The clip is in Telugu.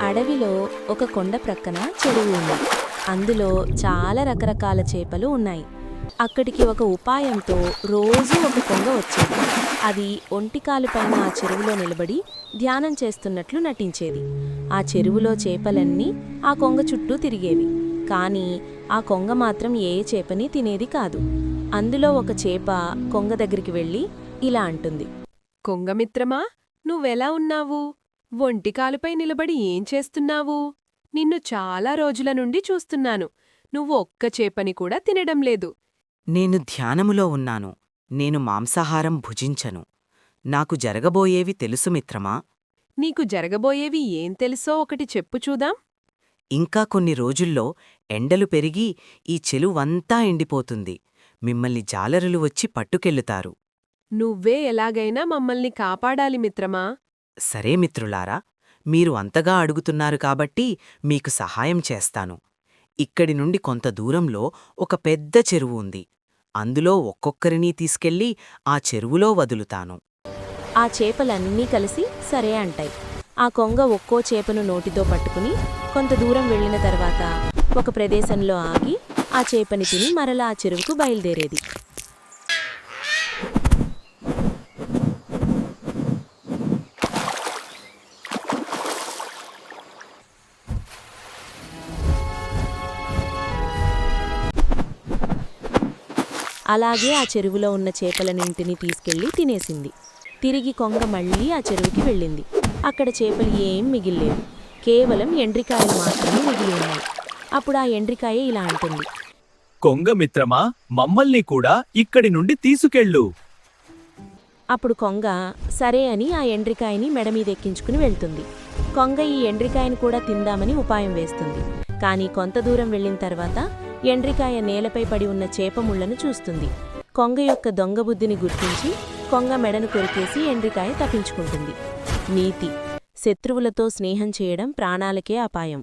అడవిలో ఒక కొండ ప్రక్కన చెరువు ఉంది. అందులో చాలా రకరకాల చేపలు ఉన్నాయి. అక్కడికి ఒక ఉపాయంతో రోజూ ఒక కొంగ వచ్చేది. అది ఒంటికాలుపైన ఆ చెరువులో నిలబడి ధ్యానం చేస్తున్నట్లు నటించేది. ఆ చెరువులో చేపలన్నీ ఆ కొంగ చుట్టూ తిరిగేవి. కానీ ఆ కొంగ మాత్రం ఏ చేపని తినేది కాదు. అందులో ఒక చేప కొంగ దగ్గరికి వెళ్ళి ఇలా అంటుంది. కొంగమిత్రమా, నువ్వెలా ఉన్నావు? ఒంటికాలుపై నిలబడి ఏం చేస్తున్నావు? నిన్ను చాలా రోజుల నుండి చూస్తున్నాను. నువ్వు ఒక్క చేపని కూడా తినడం లేదు. నేను ధ్యానములో ఉన్నాను. నేను మాంసాహారం భుజించను. నాకు జరగబోయేవి తెలుసు మిత్రమా. నీకు జరగబోయేవి ఏం తెలుసో ఒకటి చెప్పు చూదాం. ఇంకా కొన్ని రోజుల్లో ఎండలు పెరిగి ఈ చెలువంతా ఎండిపోతుంది. మిమ్మల్ని జాలరులు వచ్చి పట్టుకెళ్లుతారు. నువ్వే ఎలాగైనా మమ్మల్ని కాపాడాలి మిత్రమా. సరే మిత్రులారా, మీరు అంతగా అడుగుతున్నారు కాబట్టి మీకు సహాయం చేస్తాను. ఇక్కడి నుండి కొంత దూరంలో ఒక పెద్ద చెరువు ఉంది. అందులో ఒక్కొక్కరినీ తీసుకెళ్లి ఆ చెరువులో వదులుతాను. ఆ చేపలన్నీ కలిసి సరే అంటాయి. ఆ కొంగ ఒక్కో చేపను నోటితో పట్టుకుని కొంత దూరం వెళ్ళిన తర్వాత ఒక ప్రదేశంలో ఆగి ఆ చేపని తిని మరలా ఆ చెరువుకు బయలుదేరేది. అలాగే ఆ చెరువులో ఉన్న చేపలన్నింటినీ తీసుకెళ్లి తినేసింది. తిరిగి కొంగ మళ్ళీ ఆ చెరువుకి వెళ్ళింది. అక్కడ చేపలు ఏం మిగిల్లేవు. కేవలం ఎండ్రికాయలు మాత్రమే మిగిలి ఉన్నాయి. అప్పుడు ఆ ఎండ్రికాయ ఇలా అంటుంది. కొంగమిత్రమా, మమ్మల్ని కూడా ఇక్కడి నుండి తీసుకెళ్ళు. అప్పుడు కొంగ సరే అని ఆ ఎండ్రికాయని మెడమీదెక్కించుకుని వెళ్తుంది. కొంగ ఈ ఎండ్రికాయని కూడా తిందామని ఉపాయం వేస్తుంది. కానీ కొంత దూరం వెళ్ళిన తర్వాత ఎండ్రికాయ నేలపై పడి ఉన్న చేపముళ్లను చూస్తుంది. కొంగ యొక్క దొంగబుద్ధిని గుర్తించి కొంగ మెడను కొరికేసి ఎండ్రికాయ తప్పించుకుంటుంది. నీతి: శత్రువులతో స్నేహం చేయడం ప్రాణాలకే అపాయం.